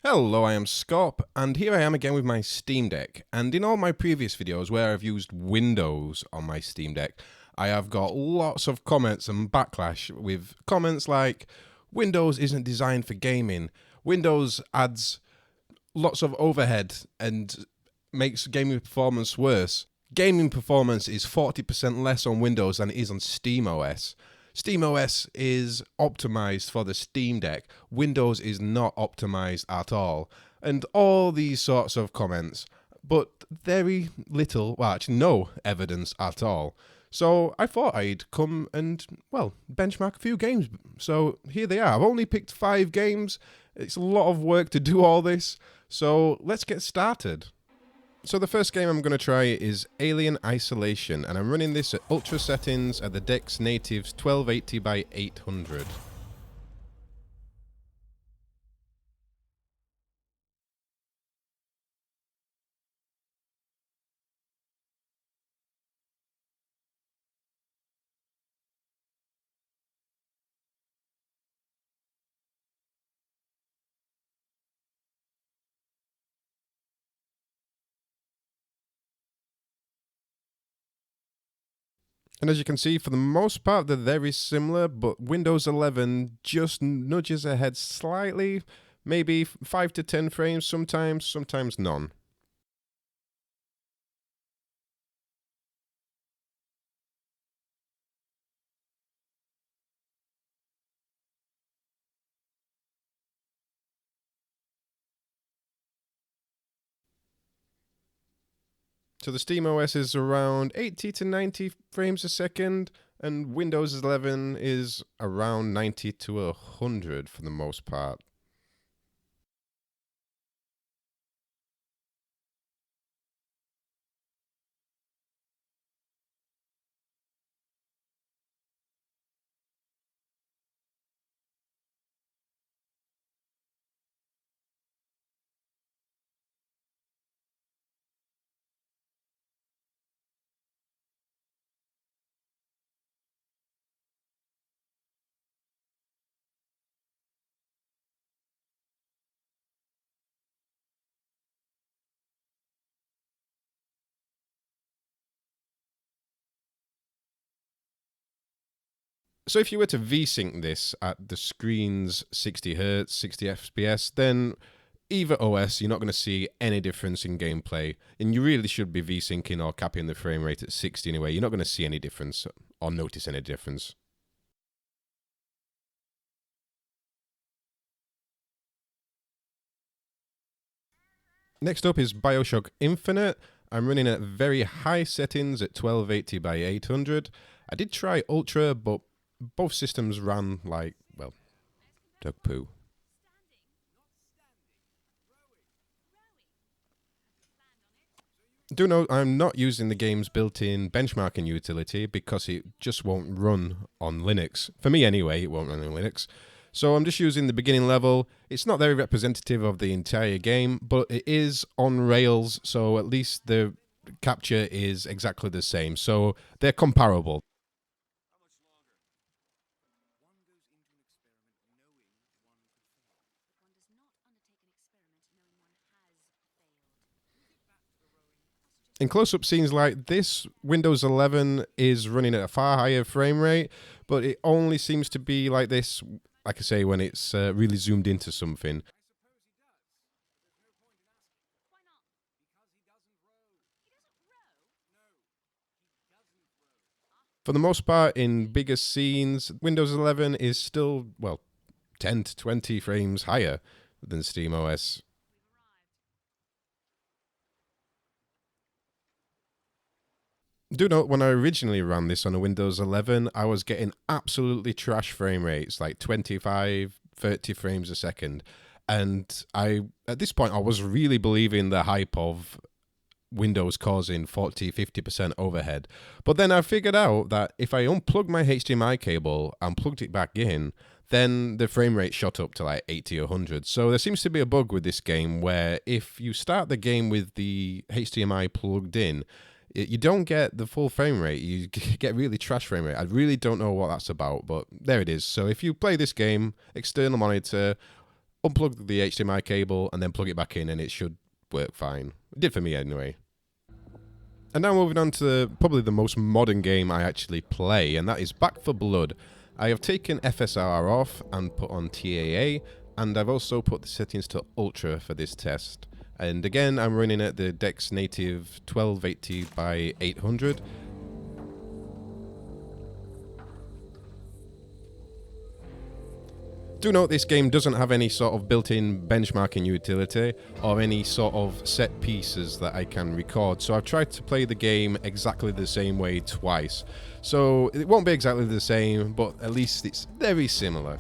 Hello, I am Scop, and here I am again with my Steam Deck. And in all my previous videos where I've used Windows on my Steam Deck, I have got lots of comments and backlash with comments like, Windows isn't designed for gaming, Windows adds lots of overhead and makes gaming performance worse. Gaming performance is 40% less on Windows than it is on SteamOS. SteamOS is optimized for the Steam Deck. Windows is not optimized at all. And all these sorts of comments, but very little, well, actually, no evidence at all. So I thought I'd come and, well, benchmark a few games. So here they are. I've only picked 5 games. It's a lot of work to do all this. So let's get started. So the first game I'm going to try is Alien Isolation, and I'm running this at ultra settings at the deck's natives 1280 by 800. And as you can see, for the most part, they're very similar, but Windows 11 just nudges ahead slightly, maybe 5 to 10 frames sometimes, sometimes none. So the SteamOS is around 80 to 90 frames a second, and Windows 11 is around 90 to 100 for the most part. So if you were to VSync this at the screen's 60 Hz, 60 FPS, then either OS, you're not going to see any difference in gameplay. And you really should be VSyncing or capping the frame rate at 60 anyway. You're not going to see any difference or notice any difference. Next up is Bioshock Infinite. I'm running at very high settings at 1280 by 800. I did try Ultra, but both systems ran like, well, dog poo. Do note I'm not using the game's built-in benchmarking utility because it just won't run on Linux. For me anyway, it won't run on Linux. So I'm just using the beginning level. It's not very representative of the entire game, but it is on Rails, so at least the capture is exactly the same. So they're comparable. In close-up scenes like this, Windows 11 is running at a far higher frame rate, but it only seems to be like this, like I say, when it's really zoomed into something. For the most part, in bigger scenes, Windows 11 is still, well, 10 to 20 frames higher than SteamOS. Do note, when I originally ran this on a Windows 11, I was getting absolutely trash frame rates, like 25, 30 frames a second. And at this point, I was really believing the hype of Windows causing 40, 50% overhead. But then I figured out that if I unplugged my HDMI cable and plugged it back in, then the frame rate shot up to like 80 or 100. So there seems to be a bug with this game where if you start the game with the HDMI plugged in, you don't get the full frame rate. You get really trash frame rate. I really don't know what that's about, but there it is. So if you play this game, external monitor, unplug the HDMI cable and then plug it back in and it should work fine. It did for me anyway. And now moving on to probably the most modern game I actually play, and that is Back 4 Blood. I have taken FSR off and put on TAA, and I've also put the settings to Ultra for this test. And again, I'm running at the Dex Native 1280 by 800. Do note this game doesn't have any sort of built-in benchmarking utility or any sort of set pieces that I can record, so I've tried to play the game exactly the same way twice. So it won't be exactly the same, but at least it's very similar.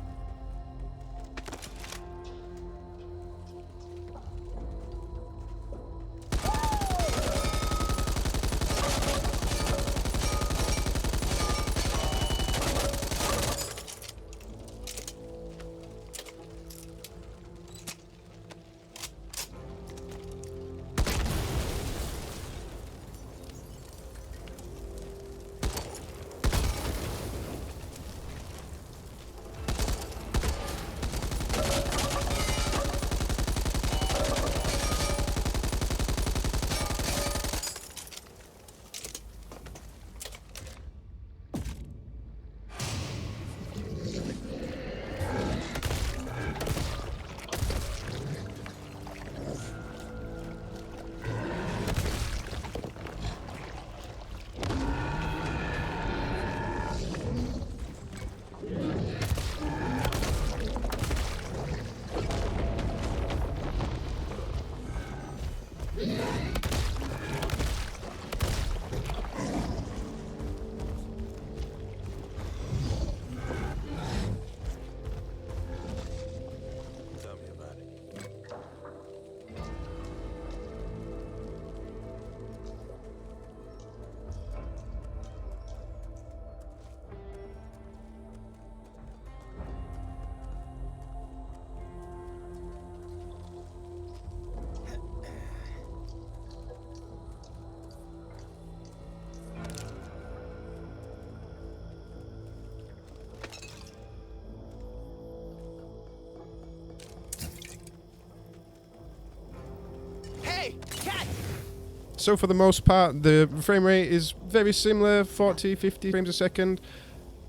So for the most part, the frame rate is very similar, 40, 50 frames a second.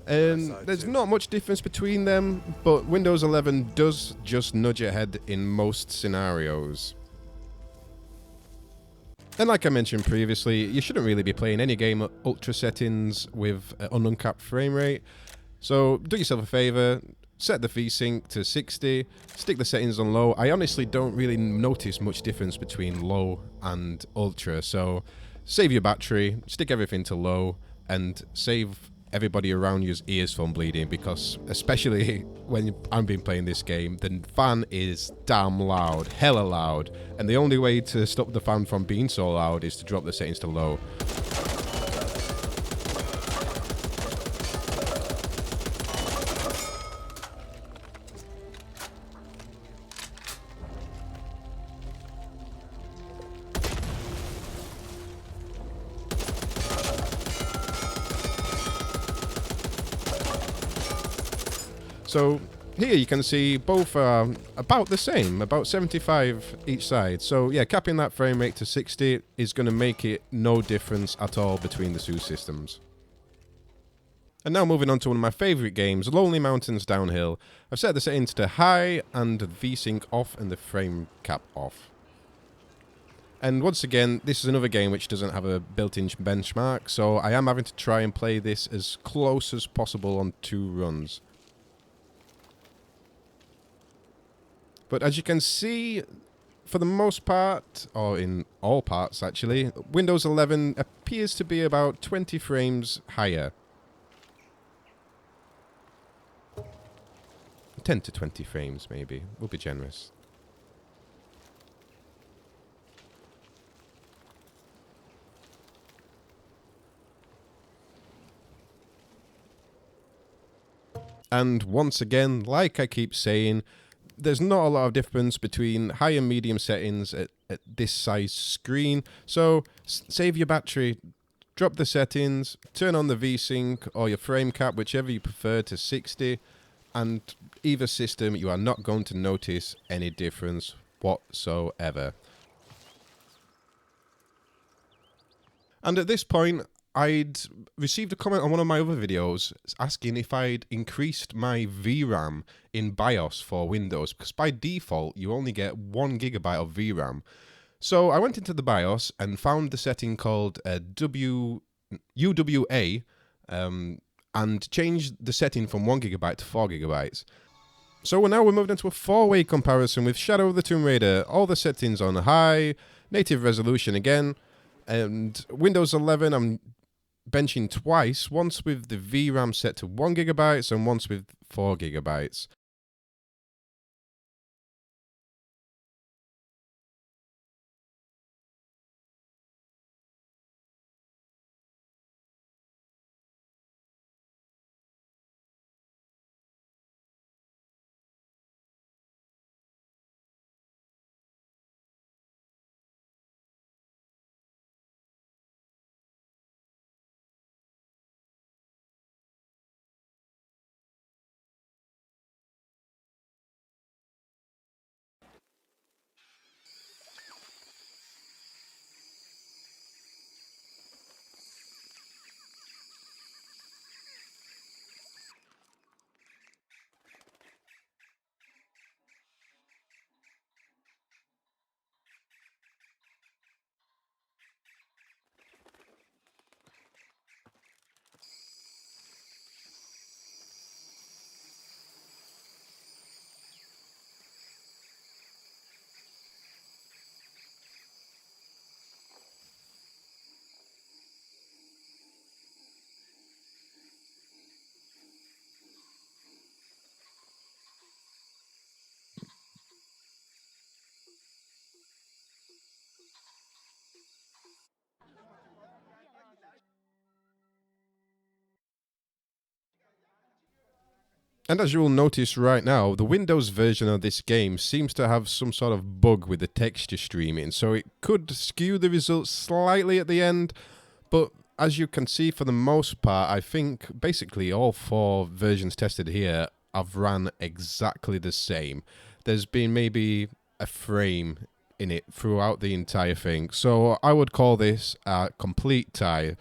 And there's not much difference between them, but Windows 11 does just nudge ahead in most scenarios. And like I mentioned previously, you shouldn't really be playing any game at ultra settings with an uncapped frame rate. So do yourself a favor, set the VSync to 60, stick the settings on low. I honestly don't really notice much difference between low and ultra, so save your battery, stick everything to low, and save everybody around you's ears from bleeding, because especially when I've been playing this game, the fan is damn loud, hella loud, and the only way to stop the fan from being so loud is to drop the settings to low. So here you can see both are about the same, about 75 each side. So yeah, capping that frame rate to 60 is going to make it no difference at all between the two systems. And now moving on to one of my favourite games, Lonely Mountains Downhill. I've set the settings to high and the VSync off and the frame cap off. And once again, this is another game which doesn't have a built-in benchmark, so I am having to try and play this as close as possible on 2 runs. But as you can see, for the most part, or in all parts actually, Windows 11 appears to be about 20 frames higher. 10 to 20 frames maybe, we'll be generous. And once again, like I keep saying, there's not a lot of difference between high and medium settings at this size screen. So save your battery, drop the settings, turn on the VSync or your frame cap, whichever you prefer, to 60, and either system, you are not going to notice any difference whatsoever. And at this point, I'd received a comment on one of my other videos asking if I'd increased my VRAM in BIOS for Windows, because by default, you only get 1 GB of VRAM. So I went into the BIOS and found the setting called UWA and changed the setting from 1 GB to 4 GB. So now we're moved into a 4-way comparison with Shadow of the Tomb Raider, all the settings on high, native resolution again, and Windows 11 I'm benching twice, once with the VRAM set to 1 GB and once with 4 GB. And as you will notice right now, the Windows version of this game seems to have some sort of bug with the texture streaming, so it could skew the results slightly at the end, but as you can see, for the most part, I think basically all 4 versions tested here have ran exactly the same. There's been maybe a frame in it throughout the entire thing, so I would call this a complete tie.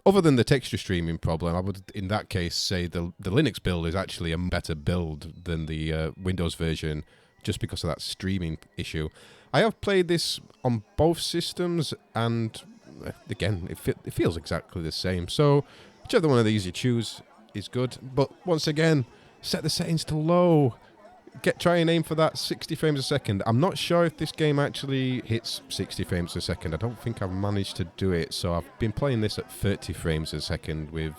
Other than the texture streaming problem, I would, in that case, say the Linux build is actually a better build than the Windows version, just because of that streaming issue. I have played this on both systems, and again, it feels exactly the same. So, whichever one of these you choose is good. But once again, set the settings to low. Try and aim for that 60 frames a second. I'm not sure if this game actually hits 60 frames a second. I don't think I've managed to do it, so I've been playing this at 30 frames a second with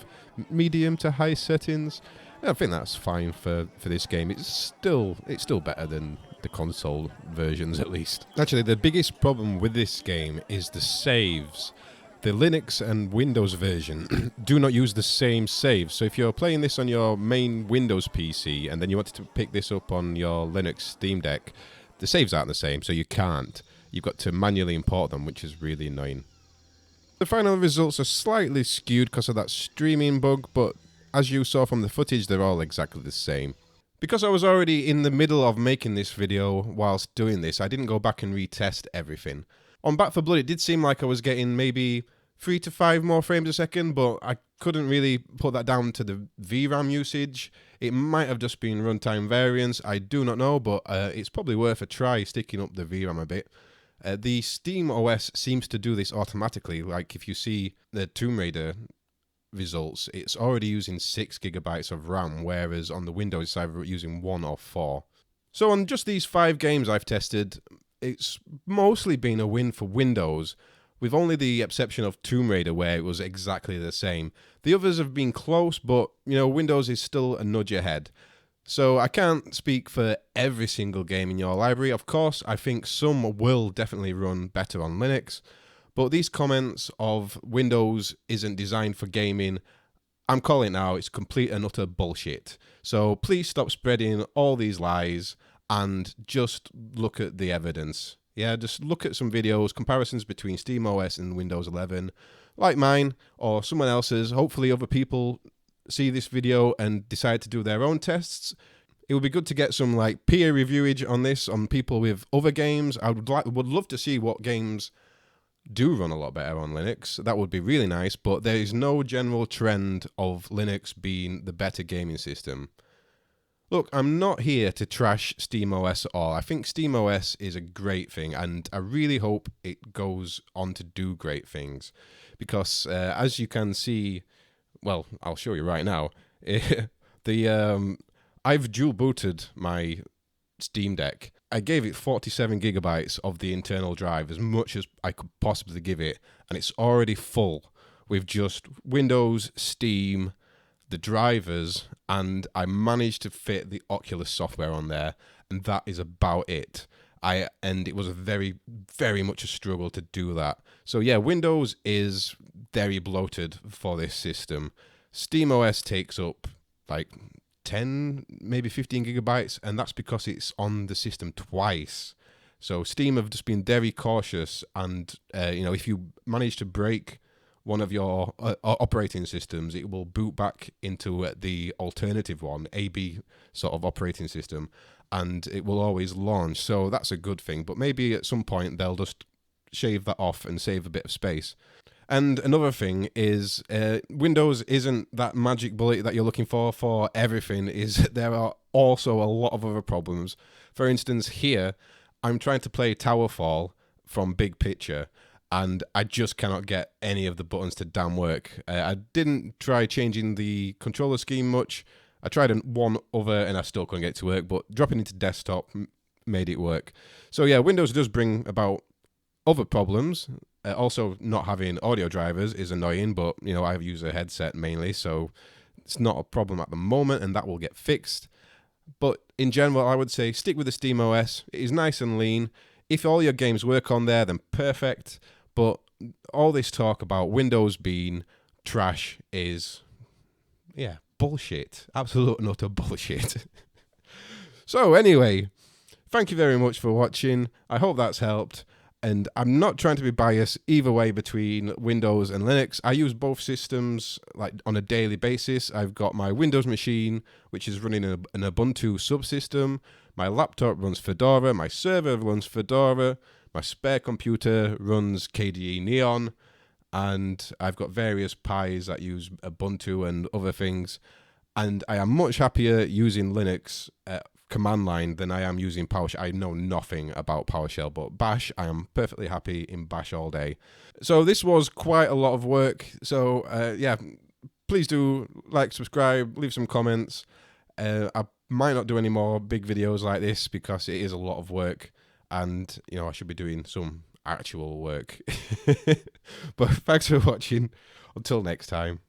medium to high settings. And I think that's fine for this game. It's still better than the console versions, at least. Actually, the biggest problem with this game is the saves. The Linux and Windows version do not use the same saves. So if you're playing this on your main Windows PC and then you wanted to pick this up on your Linux Steam Deck, the saves aren't the same, so you can't. You've got to manually import them, which is really annoying. The final results are slightly skewed because of that streaming bug, but as you saw from the footage, they're all exactly the same. Because I was already in the middle of making this video whilst doing this, I didn't go back and retest everything. On Back 4 Blood, it did seem like I was getting maybe 3 to 5 more frames a second, but I couldn't really put that down to the VRAM usage. It might have just been runtime variance, I do not know, but it's probably worth a try sticking up the VRAM a bit. The Steam OS seems to do this automatically, like if you see the Tomb Raider results, it's already using 6 GB of RAM, whereas on the Windows it's either using 1 or 4. So on just these 5 games I've tested, it's mostly been a win for Windows, with only the exception of Tomb Raider where it was exactly the same. The others have been close, but Windows is still a nudge ahead. So I can't speak for every single game in your library. Of course, I think some will definitely run better on Linux, but these comments of Windows isn't designed for gaming, I'm calling it now, it's complete and utter bullshit. So please stop spreading all these lies and just look at the evidence. Yeah, just look at some videos, comparisons between SteamOS and Windows 11, like mine or someone else's. Hopefully other people see this video and decide to do their own tests. It would be good to get some like peer reviewage on this, on people with other games. I would love to see what games do run a lot better on Linux. That would be really nice, but there is no general trend of Linux being the better gaming system. Look, I'm not here to trash SteamOS at all. I think SteamOS is a great thing, and I really hope it goes on to do great things. Because as you can see, well, I'll show you right now. I've dual booted my Steam Deck. I gave it 47 gigabytes of the internal drive, as much as I could possibly give it, and it's already full with just Windows, Steam, the drivers, and I managed to fit the Oculus software on there, and that is about it. And it was a very, very much a struggle to do that. So yeah, Windows is very bloated for this system. SteamOS takes up like 10, maybe 15 gigabytes, and that's because it's on the system twice. So Steam have just been very cautious, and if you manage to break one of your operating systems, it will boot back into the alternative one, AB sort of operating system, and it will always launch. So that's a good thing, but maybe at some point they'll just shave that off and save a bit of space. And another thing is Windows isn't that magic bullet that you're looking for everything. There are also a lot of other problems. For instance, here, I'm trying to play Towerfall from Big Picture, and I just cannot get any of the buttons to damn work. I didn't try changing the controller scheme much. I tried one other, and I still couldn't get it to work, but dropping into desktop made it work. So yeah, Windows does bring about other problems. Also, not having audio drivers is annoying, but I use a headset mainly, so it's not a problem at the moment, and that will get fixed. But in general, I would say stick with the SteamOS. It is nice and lean. If all your games work on there, then perfect. But all this talk about Windows being trash is, bullshit. Absolute and utter bullshit. So anyway, thank you very much for watching. I hope that's helped. And I'm not trying to be biased either way between Windows and Linux. I use both systems like on a daily basis. I've got my Windows machine, which is running an Ubuntu subsystem. My laptop runs Fedora. My server runs Fedora. My spare computer runs KDE Neon. And I've got various Pis that use Ubuntu and other things. And I am much happier using Linux command line than I am using PowerShell. I know nothing about PowerShell, but Bash, I am perfectly happy in Bash all day. So this was quite a lot of work. So please do like, subscribe, leave some comments. I might not do any more big videos like this because it is a lot of work, and I should be doing some actual work. But thanks for watching. Until next time.